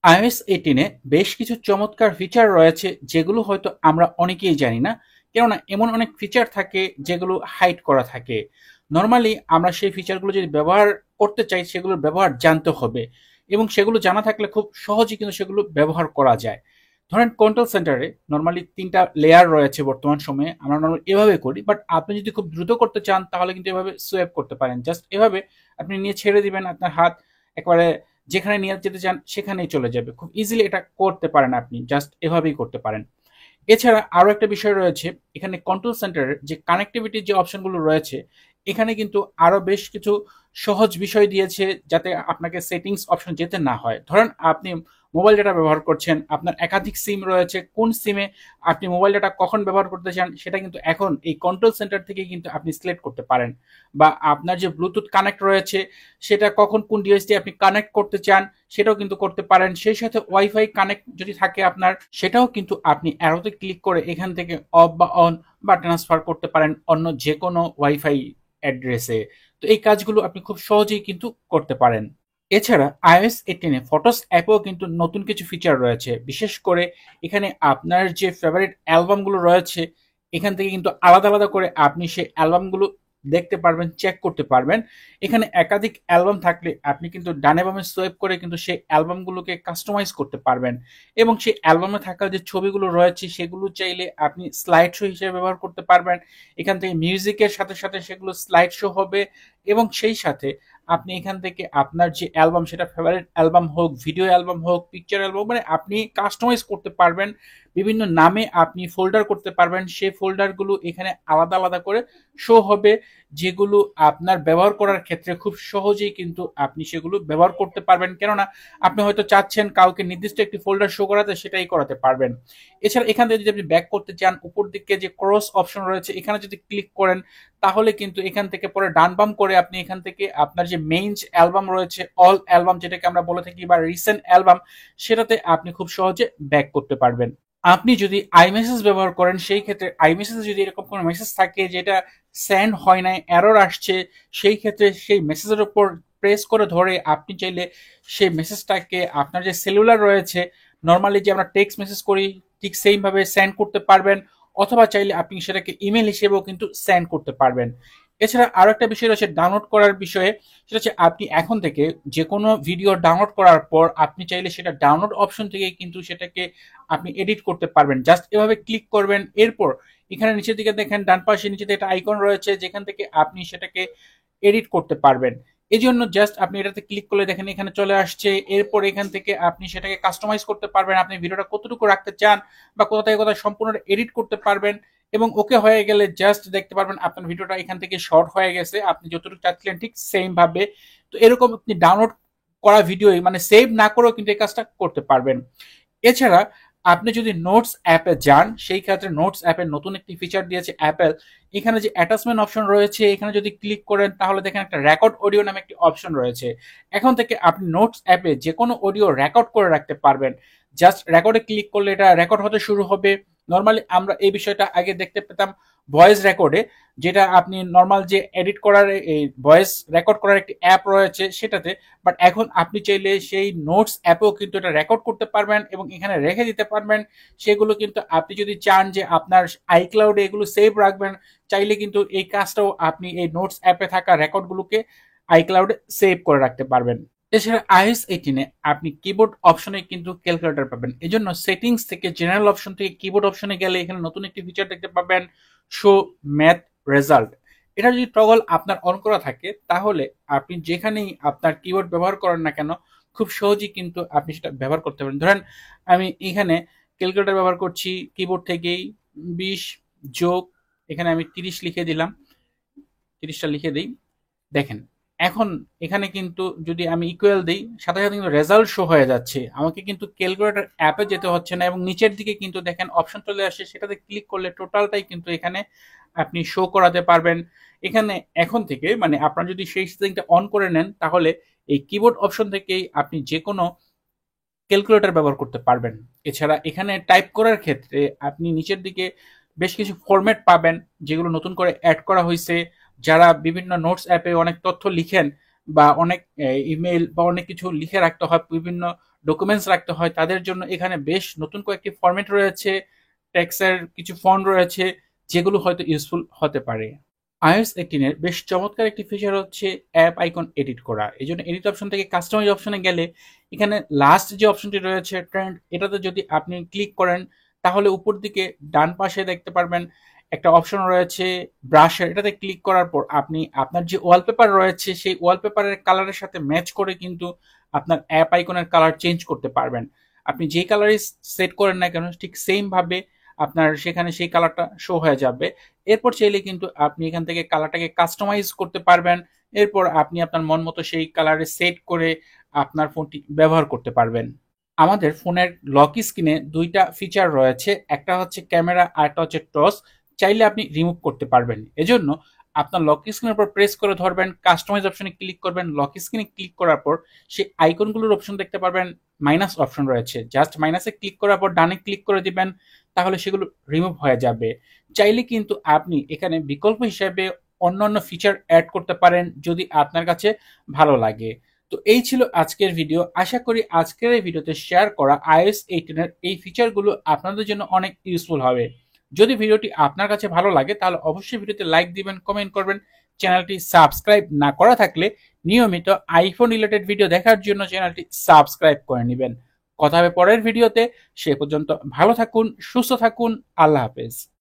iOS 18 বেশ কিছু চমৎকার ফিচার রয়েছে যেগুলো হয়তো আমরা অনেকেই জানি না। কেননা এমন অনেক ফিচার থাকে যেগুলো হাইড করা থাকে। নরমালি আমরা সেই ফিচারগুলো যদি ব্যবহার করতে চাই সেগুলোর ব্যবহার জানতে হবে এবং সেগুলো জানা থাকলে খুব সহজেই কিন্তু সেগুলো ব্যবহার করা যায়। ধরেন কন্ট্রোল সেন্টারে নরমালি ৩টা লেয়ার রয়েছে বর্তমান সময়ে। আমরা নরমালি এভাবে করি, বাট আপনি যদি খুব দ্রুত করতে চান তাহলে কিন্তু এভাবে সোয়াইপ করতে পারেন। জাস্ট এভাবে আপনি নিয়ে ছেড়ে দিবেন, আপনার হাত একেবারে যেখানে নিয়ে যেতে চান সেখানেই চলে যাবে। খুব ইজিলি এটা করতে পারেন, আপনি জাস্ট এভাবেই করতে পারেন। এছাড়া আরো একটা বিষয় রয়েছে, এখানে কন্ট্রোল সেন্টারের যে কানেক্টিভিটির যে অপশনগুলো রয়েছে, এখানে কিন্তু আরো বেশ কিছু সহজ বিষয় দিয়েছে যাতে আপনাকে সেটিংস অপশন যেতে না হয়। ধরেন আপনি মোবাইল ডাটা ব্যবহার করছেন, আপনার একাধিক সিম রয়েছে, কোন সিমে আপনি মোবাইল ডাটা কখন ব্যবহার করতে চান সেটা কিন্তু এখন এই কন্ট্রোল সেন্টার থেকে কিন্তু আপনি সিলেক্ট করতে পারেন। বা আপনার যে ব্লুটুথ কানেক্ট রয়েছে সেটা কখন কোন ডিভাইস দিয়ে আপনি কানেক্ট করতে চান সেটাও কিন্তু করতে পারেন। সেই সাথে ওয়াইফাই কানেক্ট যদি থাকে আপনার, সেটাও কিন্তু আপনি অ্যারোতে ক্লিক করে এখান থেকে অফ বা অন বা ট্রান্সফার করতে পারেন অন্য যে কোনো ওয়াইফাই অ্যাড্রেসে। তো এই কাজগুলো আপনি খুব সহজেই কিন্তু করতে পারেন। এছাড়া iOS 18 ফটোস অ্যাপেও কিন্তু নতুন কিছু ফিচার রয়েছে। বিশেষ করে এখানে আপনার যে ফেভারিট অ্যালবামগুলো রয়েছে, এখান থেকে কিন্তু আলাদা আলাদা করে আপনি সেই অ্যালবামগুলো দেখতে পারবেন, চেক করতে পারবেন। এখানে একাধিক অ্যালবাম থাকলে আপনি কিন্তু ডানে বামে সোয়াইপ করে কিন্তু সেই অ্যালবামগুলোকে কাস্টমাইজ করতে পারবেন। এবং সেই অ্যালবামে থাকা যে ছবিগুলো রয়েছে সেগুলো চাইলে আপনি স্লাইড শো হিসেবে ব্যবহার করতে পারবেন। এখান থেকে মিউজিকের সাথে সাথে সেগুলো স্লাইড শো হবে। এবং সেই সাথে আপনি এখান থেকে আপনার যে অ্যালবাম, সেটা ফেভারিট অ্যালবাম হোক, ভিডিও অ্যালবাম হোক, পিকচার অ্যালবাম, মানে আপনি কাস্টমাইজ করতে পারবেন। বিভিন্ন নামে আপনি ফোল্ডার করতে পারবেন, সেই ফোল্ডারগুলো এখানে আলাদা আলাদা করে শো হবে, যেগুলো আপনার ব্যবহার করার ক্ষেত্রে খুব সহজেই কিন্তু আপনি সেগুলো ব্যবহার করতে পারবেন। কেননা আপনি হয়তো চাচ্ছেন কাউকে নির্দিষ্ট একটি ফোল্ডার শো করাতে, সেটাই করাতে পারবেন। এছাড়া এখান থেকে যদি আপনি ব্যাক করতে চান, উপর দিকে যে ক্রস অপশন রয়েছে এখানে যদি ক্লিক করেন তাহলে কিন্তু এখান থেকে পরে ডান বাম করে আপনি এখান থেকে আপনার যে মেইন অ্যালবাম রয়েছে, অল অ্যালবাম যেটাকে আমরা বলে থাকি, বা রিসেন্ট অ্যালবাম, সেটাতে আপনি খুব সহজে ব্যাক করতে পারবেন। আপনি যদি আইমেসেজ ব্যবহার করেন, সেই ক্ষেত্রে আইমেসেজে যদি এরকম কোনো মেসেজ থাকে যেটা সেন্ড হয় নাই, এরর আসছে, সেই ক্ষেত্রে সেই মেসেজের উপর প্রেস করে ধরে আপনি চাইলে সেই মেসেজটাকে আপনার যে সেলুলার রয়েছে, নর্মালি যে আমরা টেক্সট মেসেজ করি ঠিক সেইম ভাবে সেন্ড করতে পারবেন। অথবা চাইলে আপনি সেটাকে ইমেল হিসেবেও কিন্তু সেন্ড করতে পারবেন। এছাড়া আরো একটা বিষয় রয়েছে ডাউনলোড করার বিষয়ে, সেটা হচ্ছে আপনি এখন থেকে যে কোনো ভিডিও ডাউনলোড করার পর আপনি চাইলে সেটা ডাউনলোড অপশন থেকে কিন্তু সেটাকে আপনি এডিট করতে পারবেন। জাস্ট এভাবে ক্লিক করবেন, এরপর এখানে নিচের দিকে দেখেন ডান পাশে নিচে একটা আইকন রয়েছে যেখান থেকে আপনি সেটাকে এডিট করতে পারবেন। এই জন্য জাস্ট আপনি এটাতে ক্লিক করলে দেখেন এখানে চলে আসছে। এরপর এখান থেকে আপনি সেটাকে কাস্টমাইজ করতে পারবেন, আপনি ভিডিওটা কতটুকু রাখতে চান বা কোথা থেকে কোথায় সম্পূর্ণ এডিট করতে পারবেন। এবং ওকে হয়ে গেলে জাস্ট দেখতে পারবেন আপনার ভিডিওটা এখান থেকে শর্ট হয়ে গেছে, আপনি যতটুকু চাচ্ছিলেন ঠিক সেম ভাবে। তো এরকম আপনি ডাউনলোড করা ভিডিও মানে সেভ না করেও কিন্তু এই কাজটা করতে পারবেন। এছাড়া আপনি যদি নোটস অ্যাপে যান, সেই ক্ষেত্রে নোটস অ্যাপের নতুন একটি ফিচার দিয়েছে অ্যাপেল। এখানে যে অ্যাটাচমেন্ট অপশন রয়েছে এখানে যদি ক্লিক করেন তাহলে দেখেন একটা রেকর্ড অডিও নামে একটি অপশন রয়েছে। এখন থেকে আপনি নোটস অ্যাপে যে কোনো অডিও রেকর্ড করে রাখতে পারবেন। জাস্ট রেকর্ডে ক্লিক করলে এটা রেকর্ড হতে শুরু হবে। নর্মালি আমরা এই বিষয়টা আগে দেখতে পেতাম ভয়েস রেকর্ডে, যেটা আপনি নর্মাল যে এডিট করার এই ভয়েস রেকর্ড করার একটি অ্যাপ রয়েছে সেটাতে। বাট এখন আপনি চাইলে সেই নোটস অ্যাপেও কিন্তু এটা রেকর্ড করতে পারবেন এবং এখানে রেখে দিতে পারবেন। সেগুলো কিন্তু আপনি যদি চান যে আপনার আইক্লাউডে এগুলো সেভ রাখবেন, চাইলে কিন্তু এই কাজটাও আপনি এই নোটস অ্যাপে থাকা রেকর্ডগুলোকে আইক্লাউডে সেভ করে রাখতে পারবেন। এছাড়া iOS 18 আপনি কিবোর্ড অপশনে কিন্তু ক্যালকুলেটর পাবেন। এজন্য সেটিংস থেকে জেনারেল অপশন থেকে কিবোর্ড অপশনে গেলে এখানে নতুন একটি ফিচার দেখতে পাবেন, শো ম্যাথ রেজাল্ট। এটা যদি টগল আপনার অন করা থাকে তাহলে আপনি যেখানেই আপনার কিবোর্ড ব্যবহার করেন না কেন খুব সহজেই কিন্তু আপনি সেটা ব্যবহার করতে পারেন। ধরেন আমি এখানে ক্যালকুলেটর ব্যবহার করছি, কিবোর্ড থেকেই 20 যোগ এখানে আমি 30 লিখে দিলাম, 30টা লিখে দিই। দেখেন এখন এখানে কিন্তু যদি আমি ইকুয়াল দিই সাথে সাথে কিন্তু রেজাল্ট শো হয়ে যাচ্ছে, আমাকে কিন্তু ক্যালকুলেটর অ্যাপে যেতে হচ্ছে না। এবং নিচের দিকে কিন্তু দেখেন অপশন চলে আসে, সেটাতে ক্লিক করলে টোটালটাই কিন্তু এখানে আপনি শো করাতে পারবেন। এখানে এখন থেকে মানে আপনার যদি সেই সেটিংটা অন করে নেন তাহলে এই কিবোর্ড অপশন থেকেই আপনি যে কোনো ক্যালকুলেটর ব্যবহার করতে পারবেন। এছাড়া এখানে টাইপ করার ক্ষেত্রে আপনি নিচের দিকে বেশ কিছু ফরম্যাট পাবেন যেগুলো নতুন করে অ্যাড করা হয়েছে। যারা বিভিন্ন নোটস অ্যাপে অনেক তথ্য লিখেন বা অনেক ইমেল বা অনেক কিছু লিখে রাখতে হয় বিভিন্ন ডকুমেন্টস রাখতে হয় তাদের জন্য এখানে বেশ নতুন কয়েকটি ফরম্যাট রয়েছে, টেক্সটের কিছু ফন্ট রয়েছে যেগুলো হয়তো ইউজফুল হতে পারে। iOS 18 এর বেশ চমৎকার একটি ফিচার হচ্ছে অ্যাপ আইকন এডিট করা। এই জন্য এডিট অপশন থেকে কাস্টমাইজ অপশনে গেলে এখানে লাস্ট যে অপশনটি রয়েছে ট্রেন্ড, এটাতে যদি আপনি ক্লিক করেন তাহলে উপর দিকে ডান পাশে দেখতে পারবেন একটা অপশন রয়েছে ব্রাশের। এটাতে ক্লিক করার পর আপনি আপনার যে ওয়ালপেপার রয়েছে সেই ওয়ালপেপারের কালারের সাথে ম্যাচ করে কিন্তু আপনার অ্যাপ আইকনের কালার চেঞ্জ করতে পারবেন। আপনি যেই কালারই সেট করেন না কেন ঠিক সেম ভাবে আপনার সেখানে সেই কালারটা শো হয়ে যাবে। এরপর চাইলে কিন্তু আপনি এখান থেকে কালারটাকে কাস্টমাইজ করতে পারবেন। এরপর আপনি আপনার মন মতো সেই কালারে সেট করে আপনার ফোনটি ব্যবহার করতে পারবেন। আমাদের ফোনের লক স্ক্রিনে দুইটা ফিচার রয়েছে, একটা হচ্ছে ক্যামেরা আর একটা হচ্ছে টস। চাইলে আপনি রিমুভ করতে পারবেন। এজন্য আপনার লক স্ক্রিনের উপর প্রেস করে ধরবেন, কাস্টমাইজ অপশনে ক্লিক করবেন। লক স্ক্রিনে ক্লিক করার পর সেই আইকনগুলোর অপশন দেখতে পারবেন, মাইনাস অপশন রয়েছে, জাস্ট মাইনাসে ক্লিক করার পর ডানে ক্লিক করে দিবেন, তাহলে সেগুলো রিমুভ হয়ে যাবে। চাইলে কিন্তু আপনি এখানে বিকল্প হিসেবে অন্যান্য ফিচার অ্যাড করতে পারেন যদি আপনার কাছে ভালো লাগে। তো এই ছিল আজকের ভিডিও। আশা করি আজকের এই ভিডিওতে শেয়ার করা iOS 18 এর এই ফিচারগুলো আপনাদের জন্য অনেক ইউজফুল হবে। যদি ভিডিওটি আপনার কাছে ভালো লাগে তাহলে অবশ্যই ভিডিওতে লাইক দিবেন, কমেন্ট করবেন। চ্যানেলটি সাবস্ক্রাইব না করা থাকলে নিয়মিত আইফোন রিলেটেড ভিডিও দেখার জন্য চ্যানেলটি সাবস্ক্রাইব করে নেবেন। কথা হবে পরের ভিডিওতে। সে পর্যন্ত ভালো থাকুন, সুস্থ থাকুন। আল্লাহ হাফেজ।